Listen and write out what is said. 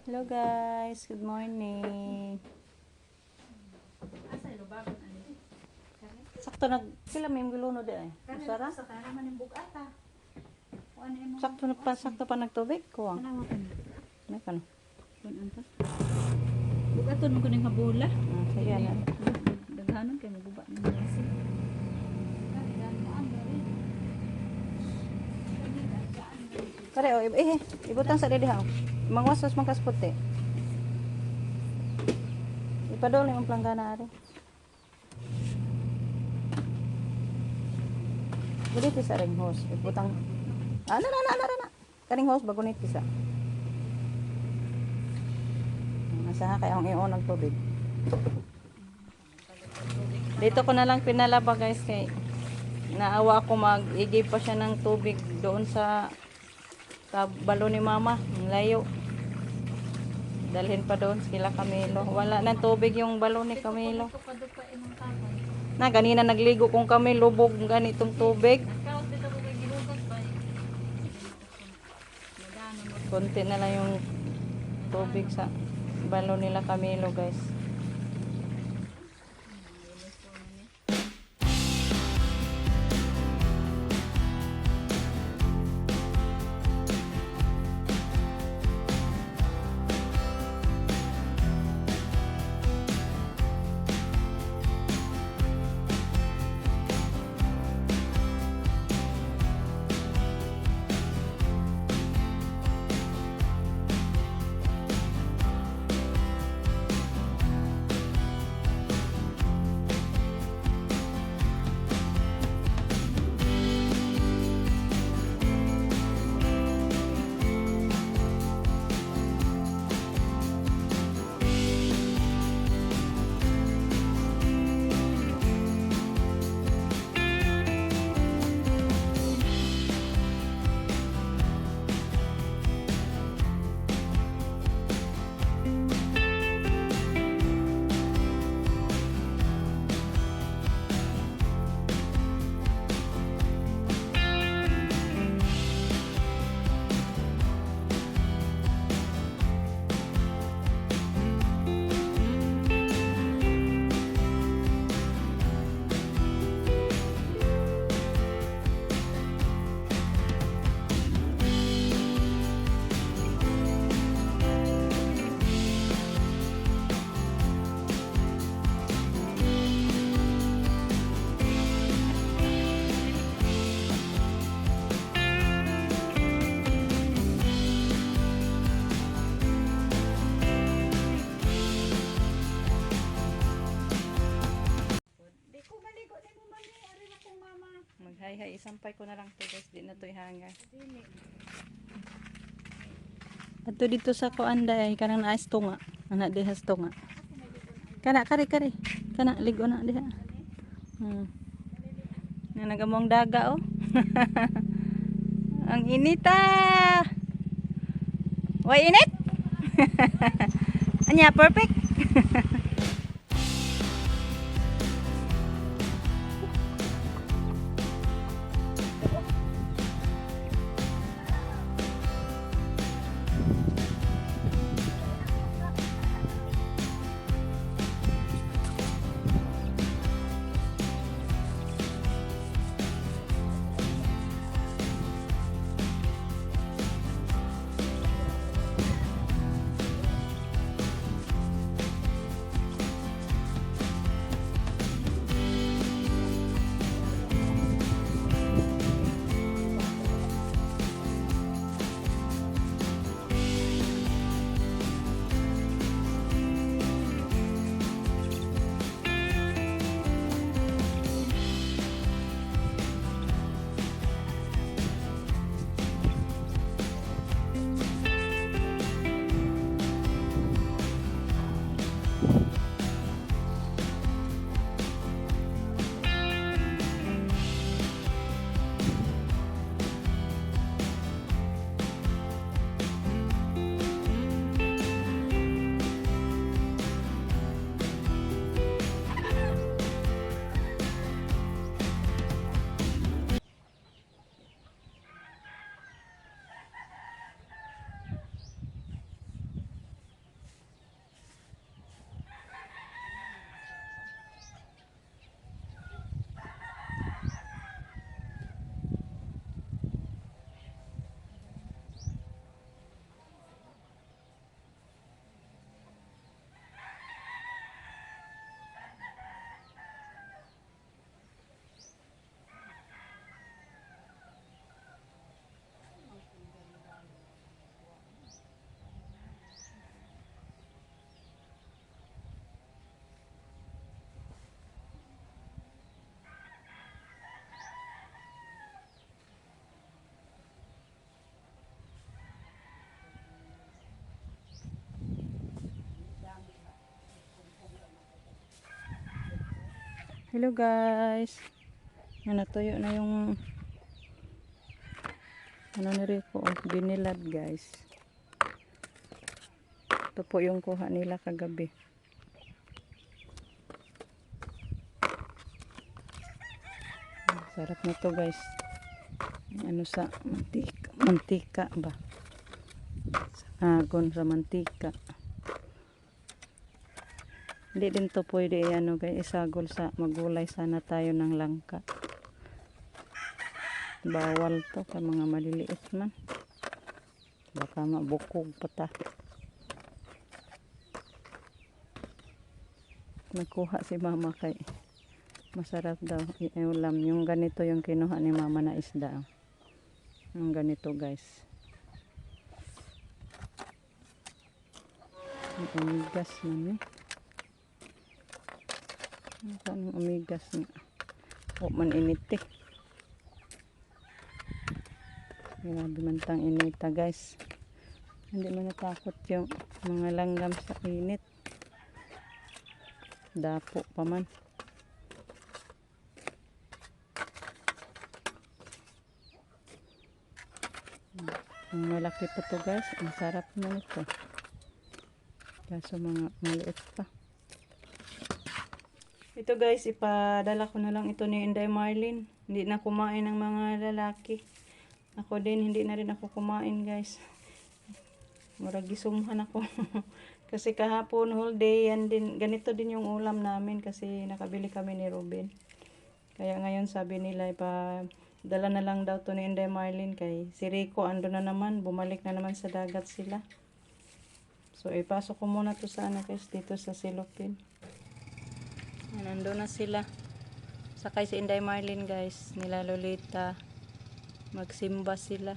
Hello guys, good morning. Asa ilo bago ani? Sakto sila may guluno di ay. Masara? Sa kana man yung bugata. O ano yung Sakto pa nagtubig ko. Ano ka na? Ano ka no? Kun anta? Bugaton mo kuning habula. Sige na. Daghanon kay maguba ni Mercy. Kare o ibutang sa didi ha. Mangwasos mangkasputi. Ipadol yung planggana ari. Dili ti sa ring hose. Ibutang na. Karing hose bago nit sa. Masaha kay ang iyon ng tubig. Dito ko na lang pinalaba guys kay naawa ako mag-igib pa siya ng tubig doon sa balo ni mama. Ang layo. Dalhin pa doon sila Camilo. Wala nang tubig yung balo ni Camilo. Na ganina nagligo kung kami lubog ganitong tubig. Konti na lang yung tubig sa balo nila Camilo guys. Maghay-hay, isampay ko na lang to guys. Di na to ihanga. Ato dito sa kuanda ay kanang naas to nga. Anak dihas to nga. Kana kari. Kana ligo na diha. Na nagamong daga oh. Ang inita. Way init. Anya perfect. Hello guys. Natuyo na yung ano ni Rico, binilad guys. Ito po yung kuha nila kagabi. Sarap na to guys. Ano sa mantika ba? Agon sa mantika. Hindi din to pwede ano guys, isagol sa magulay sana tayo ng langka. Bawal to kay mga maliliit man. Baka mabukog pa ta. Nagkuha si mama kay masarap daw iulam. Yung ganito yung kinuha ni mama na isda. Yung ganito guys. Ang umigas man eh. Ang umigas na. O man init eh. Grabe man tang inita guys. Hindi man natakot yung mga langgam sa init. Dapo pa man. Ang malaki pa to guys. Ang sarap na ito. Kaso mga maliit pa. Ito guys, ipadala ko na lang ito ni Inday Marlin. Hindi na kumain ng mga lalaki. Ako din, hindi na rin ako kumain guys. Murag gisumhan ako. Kasi kahapon whole day, yan din, ganito din yung ulam namin kasi nakabili kami ni Ruben. Kaya ngayon sabi nila, ipadala na lang daw to ni Inday Marlin kay si Rico ando na naman, bumalik na naman sa dagat sila. So ipasok ko muna to sa ano guys, dito sa silopin. Nandun na sila. Sakay si Inday Marlin guys, nila Lolita. Magsimba sila.